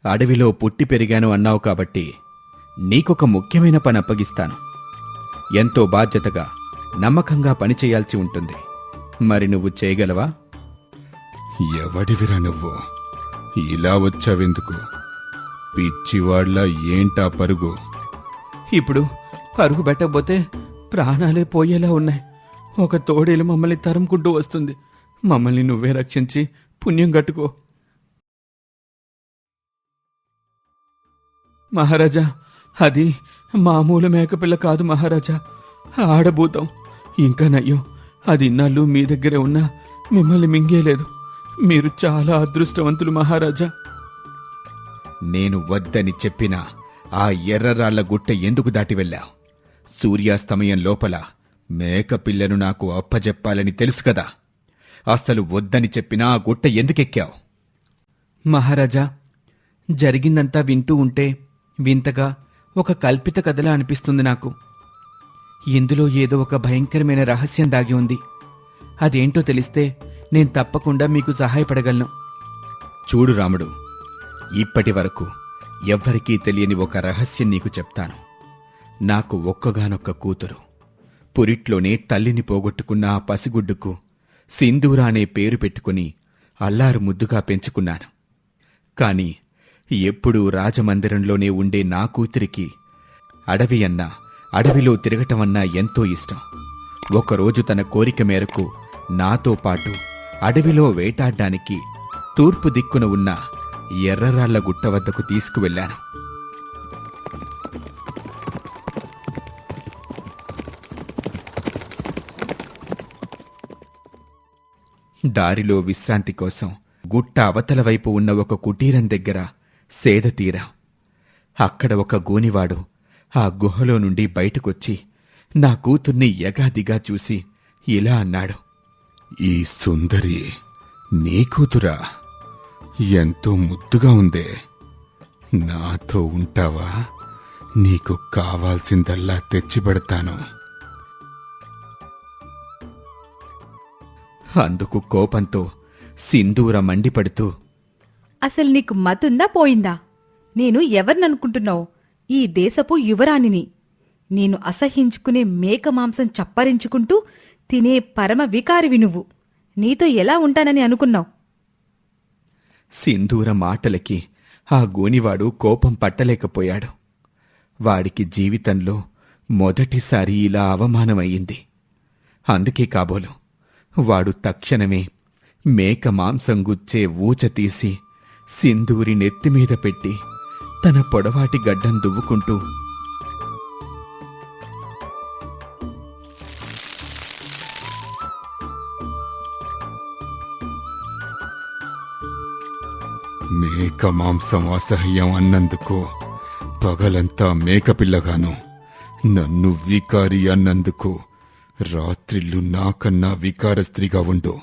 అడవిలో పుట్టి పెరిగాను అన్నావు కాబట్టి నీకొక ముఖ్యమైన పని అప్పగిస్తాను. ఎంతో బాధ్యతగా నమ్మకంగా పనిచేయాల్సి ఉంటుంది. మరి నువ్వు చేయగలవా? ఎవడివిరా నువ్వు? ఇలా వచ్చావెందుకు? పిచ్చివాళ్ల ఏంటా పరుగు? ఇప్పుడు పరుగు పెట్టకపోతే ప్రాణాలే పోయేలా ఉన్నాయి. ఒక తోడేలు మమ్మల్ని తరుముకుంటూ వస్తుంది. మమ్మల్ని నువ్వే రక్షించి పుణ్యం కట్టుకో. మహారాజా, అది మామూలు మేకపిల్ల కాదు మహారాజా, ఆడబూతం. ఇంకా నయ్యం, అది ఇన్నాళ్ళు మీ దగ్గరే ఉన్నా మిమ్మల్ని మింగేలేదు. మీరు చాలా అదృష్టవంతులు మహారాజా. నేను వద్దని చెప్పినా ఆ ఎర్రరాళ్ల గుట్ట ఎందుకు దాటి వెళ్ళావు? సూర్యాస్తమయం లోపల మేకపిల్లను నాకు అప్పజెప్పాలని తెలుసు కదా. అసలు వద్దని చెప్పినా ఆ గుట్ట ఎందుకెక్కావు? మహారాజా, జరిగిందంతా వింటూ ఉంటే వింతగా ఒక కల్పిత కథలా అనిపిస్తుంది నాకు. ఇందులో ఏదో ఒక భయంకరమైన రహస్యం దాగి ఉంది. అదేంటో తెలిస్తే నేను తప్పకుండా మీకు సహాయపడగలను. చూడు రాముడు, ఇప్పటి వరకు ఎవ్వరికీ తెలియని ఒక రహస్యం నీకు చెప్తాను. నాకు ఒక్కగానొక్క కూతురు. పురిట్లోనే తల్లిని పోగొట్టుకున్న ఆ పసిగుడ్డుకు సింధూర అనే పేరు పెట్టుకుని అల్లారు ముద్దుగా పెంచుకున్నాను. కాని ఎప్పుడూ రాజమందిరంలోనే ఉండే నా కూతురికి అడవి అన్నా, అడవిలో తిరగటమన్నా ఎంతో ఇష్టం. ఒకరోజు తన కోరిక మేరకు నాతో పాటు అడవిలో వేటాడ్డానికి తూర్పు దిక్కున ఉన్న ఎర్రరాళ్ల గుట్ట వద్దకు తీసుకువెళ్లాను. దారిలో విశ్రాంతి కోసం గుట్ట అవతల వైపు ఉన్న ఒక కుటీరం దగ్గర సేద తీరాం. అక్కడ ఒక గోనివాడు ఆ గుహలో నుండి బయటకొచ్చి నా కూతుర్ని యగాదిగా చూసి ఇలా అన్నాడు. ఈ సుందరి నీ కూతురా? ఎంతో ముద్దుగా ఉందే. నాతో ఉంటావా? నీకు కావాల్సిందల్లా తెచ్చిపెడతాను. అందుకు కోపంతో సింధూర మండిపడుతూ, అసలు నీకు మతుందా పోయిందా? నేను ఎవరిననుకుంటున్నావు? ఈ దేశపు యువరాణిని. నేను అసహించుకునే మేక మాంసం చప్పరించుకుంటూ తినే పరమ వికారివి నువ్వు. నీతో ఎలా ఉంటానని అనుకున్నావు? సింధూర మాటలకి ఆ గోనివాడు కోపం పట్టలేకపోయాడు. వాడికి జీవితంలో మొదటిసారి ఇలా అవమానమయ్యింది. అందుకే కాబోలు వాడు తక్షణమే మేక మాంసం గుచ్చే ఊచ తీసి సింధూరి నెత్తిమీద పెట్టి తన పొడవాటి గడ్డం దువ్వుకుంటూ, మేక మాంసం అసహ్యం అన్నందుకు పగలంతా మేకపిల్లగాను, నన్ను వికారి అన్నందుకు రాత్రిళ్ళు నాకన్నా వికార స్త్రీగా ఉండు.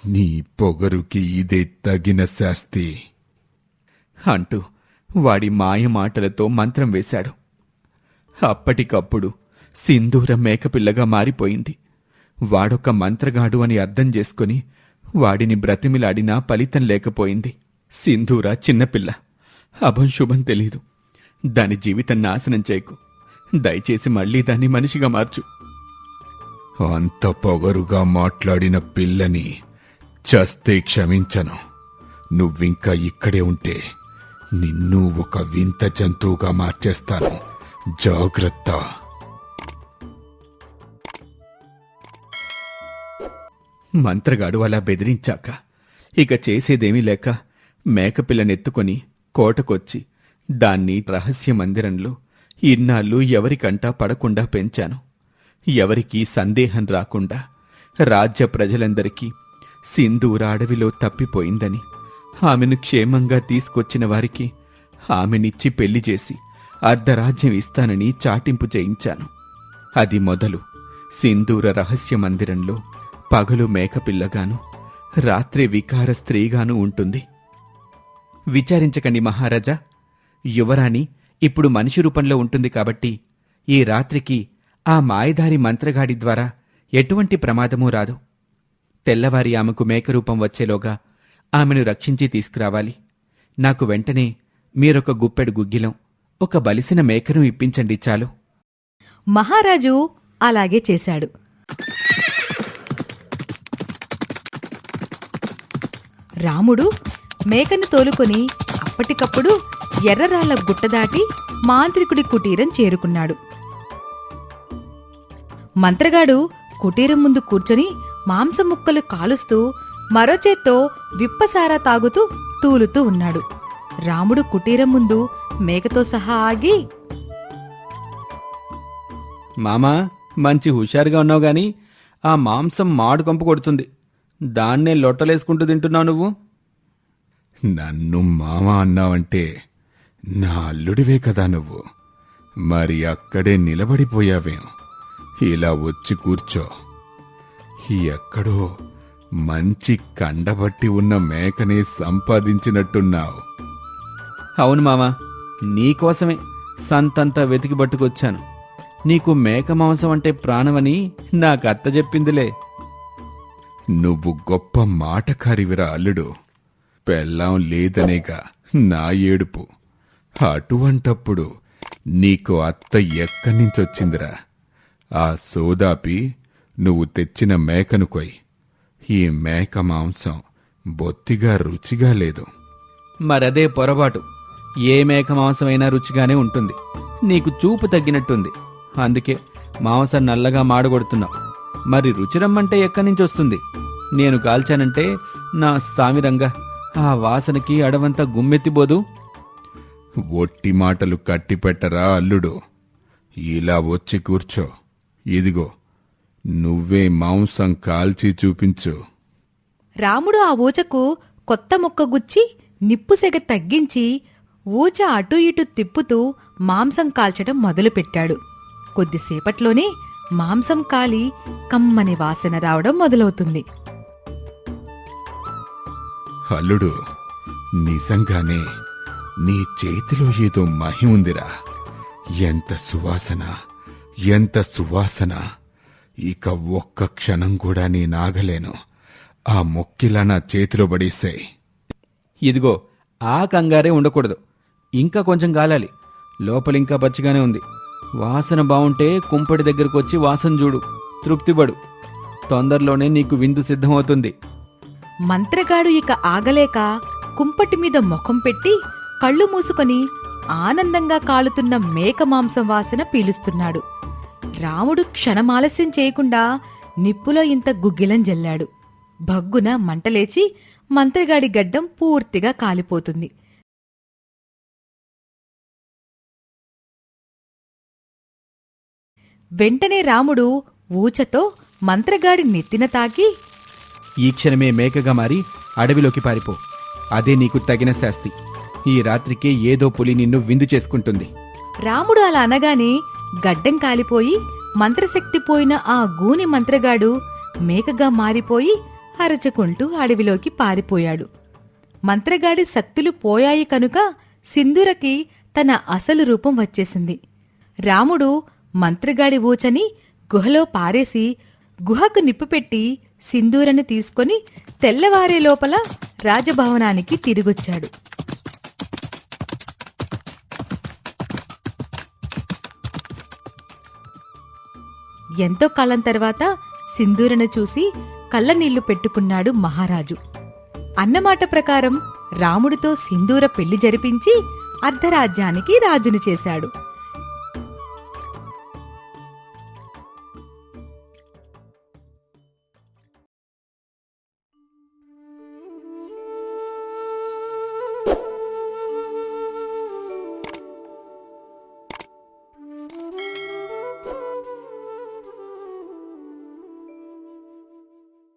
నీ పొగరుకి ఇదే తగిన శాస్తి అంటూ వాడి మాయ మాటలతో మంత్రం వేశాడు. అప్పటికప్పుడు సింధూర మేకపిల్లగా మారిపోయింది. వాడొక మంత్రగాడు అని అర్థం చేసుకుని వాడిని బ్రతిమిలాడినా ఫలితం లేకపోయింది. సింధూర చిన్నపిల్ల, అభం శుభం తెలీదు. దాని జీవితం నాశనం చేయకు. దయచేసి మళ్లీ దాన్ని మనిషిగా మార్చు. అంత పొగరుగా మాట్లాడిన పిల్లని చస్తే క్షమించను. నువ్వింకా ఇక్కడే ఉంటే నిన్ను ఒక వింత జంతువుగా మార్చేస్తాను. జాగ్రత్త. మంత్రగాడు అలా బెదిరించాక ఇక చేసేదేమీ లేక మేకపిల్లనెత్తుకొని కోటకొచ్చి దాన్ని రహస్య మందిరంలో ఇన్నాళ్ళు ఎవరికంటా పడకుండా పెంచాను. ఎవరికీ సందేహం రాకుండా రాజ్య ప్రజలందరికీ సింధూర అడవిలో తప్పిపోయిందని, ఆమెను క్షేమంగా తీసుకొచ్చిన వారికి ఆమెనిచ్చి పెళ్లి చేసి అర్ధరాజ్యం ఇస్తానని చాటింపు చేయించాను. అది మొదలు సింధూర రహస్య మందిరంలో పగలు మేకపిల్లగాను, రాత్రి వికార స్త్రీగాను ఉంటుంది. విచారించకండి మహారాజా. యువరాణి ఇప్పుడు మనిషి రూపంలో ఉంటుంది కాబట్టి ఈ రాత్రికి ఆ మాయదారి మంత్రగాడి ద్వారా ఎటువంటి ప్రమాదమూ రాదు. తెల్లవారి ఆమెకు మేకరూపం వచ్చేలోగా ఆమెను రక్షించి తీసుకురావాలి. నాకు వెంటనే మీరొక గుప్పెడు గుగ్గిలం, ఒక బలిసిన మేకను ఇప్పించండి చాలు. మహారాజు అలాగే చేశాడు. రాముడు మేకను తోలుకొని అప్పటికప్పుడు ఎర్రరాళ్ల గుట్ట దాటి మాంత్రికుడి కుటీరం చేరుకున్నాడు. మంత్రగాడు కుటీరం ముందు కూర్చొని మాంసం ముక్కలు కాలుస్తూ మరో చేత్తో విప్పసారా తాగుతూ తూలుతూ ఉన్నాడు. రాముడు కుటీరం ముందు మేకతో సహా ఆగి, మామా, మంచి హుషారుగా ఉన్నావు గాని ఆ మాంసం మాడు కంపు కొడుతుంది. దాన్నే లొట్టలేసుకుంటూ తింటున్నావు నువ్వు. నన్ను మామ అన్నావంటే నా అల్లుడివే కదా నువ్వు. మరి అక్కడే నిలబడిపోయావేం? ఇలా వచ్చి కూర్చో. ఎక్కడో మంచి కండబట్టి ఉన్న మేకనే సంపాదించినట్టున్నావు. అవును మామా, నీకోసమే సంతంతా వెతికి పట్టుకొచ్చాను. నీకు మేక మాంసం అంటే ప్రాణమని నాకు అత్త చెప్పిందిలే. నువ్వు గొప్ప మాటకారివిరా అల్లుడు. పెళ్ళాం లేదనేగా నా ఏడుపు. అటువంటప్పుడు నీకు అత్త ఎక్కడి నుంచొచ్చిందిరా? ఆ సోదాపి నువ్వు తెచ్చిన మేకను కొయ్. ఈ మేక మాంసం బొత్తిగా రుచిగా లేదు. మరదే పొరపాటు. ఏ మేక మాంసమైనా రుచిగానే ఉంటుంది. నీకు చూపు తగ్గినట్టుంది. అందుకే మాంసం నల్లగా మాడగొడుతున్నావు. మరి రుచి రమ్మంటే ఎక్కడి నుంచి వస్తుంది? నేను కాల్చానంటే నా సామిరంగా ఆ వాసనకి అడవంతా గుమ్మెత్తిపోదు. ఒట్టి మాటలు కట్టిపెట్టరా అల్లుడు. ఇలా వచ్చి కూర్చో. ఇదిగో, నువ్వే మాంసం కాల్చి చూపించు. రాముడు ఆ ఊచకు కొత్త ముక్క గుచ్చి నిప్పుసెగ తగ్గించి ఊచ అటూ ఇటూ తిప్పుతూ మాంసం కాల్చడం మొదలుపెట్టాడు. కొద్దిసేపట్లోనే మాంసం కాలి కమ్మని వాసన రావడం మొదలవుతుంది. అల్లుడు, నిజంగానే నీ చేతిలో ఏదో మహి ఉందిరా. ఎంత సువాసన, ఎంత సువాసన! ఇక ఒక్క క్షణం కూడా నేనాగలేను. ఆ మొక్కిలా నా చేతిలో పడేసాయి. ఇదిగో, ఆ కంగారే ఉండకూడదు. ఇంకా కొంచెం గాలాలి. లోపలింకా పచ్చిగానే ఉంది. వాసన బావుంటే కుంపటి దగ్గరకు వచ్చి వాసన చూడు, తృప్తిపడు. తొందరలోనే నీకు విందు సిద్ధమవుతుంది. మంత్రగాడు ఇక ఆగలేక కుంపటి మీద ముఖం పెట్టి కళ్ళు మూసుకొని ఆనందంగా కాలుతున్న మేక మాంసం వాసన పీలుస్తున్నాడు. రాముడు క్షణమాలస్యం చేయకుండా నిప్పులో ఇంత గుగ్గిలం జల్లాడు. భగ్గున మంటలేచి మంత్రగాడి గడ్డం పూర్తిగా కాలిపోతుంది. వెంటనే రాముడు ఊచతో మంత్రగాడి నెత్తిన తాకి, ఈ క్షణమే మేకగా మారి అడవిలోకి పారిపో. అదే నీకు తగిన శాస్తి. ఈ రాత్రికే ఏదో పులి నిన్ను విందు చేసుకుంటుంది. రాముడు అలా అనగానే గడ్డం కాలిపోయి మంత్రశక్తి పోయిన ఆ గూని మంత్రగాడు మేకగా మారిపోయి అరచుకుంటూ అడవిలోకి పారిపోయాడు. మంత్రగాడి శక్తులు పోయాయి కనుక సింధూరకి తన అసలు రూపం వచ్చేసింది. రాముడు మంత్రగాడి ఊచని గుహలో పారేసి గుహకు నిప్పుపెట్టి సింధూరను తీసుకొని తెల్లవారే లోపల రాజభవనానికి తిరిగొచ్చాడు. ఎంతో కాలం తర్వాత సింధూరను చూసి కళ్ళనీళ్లు పెట్టుకున్నాడు మహారాజు. అన్నమాట ప్రకారం రాముడితో సింధూర పెళ్లి జరిపించి అర్ధరాజ్యానికి రాజును చేశాడు.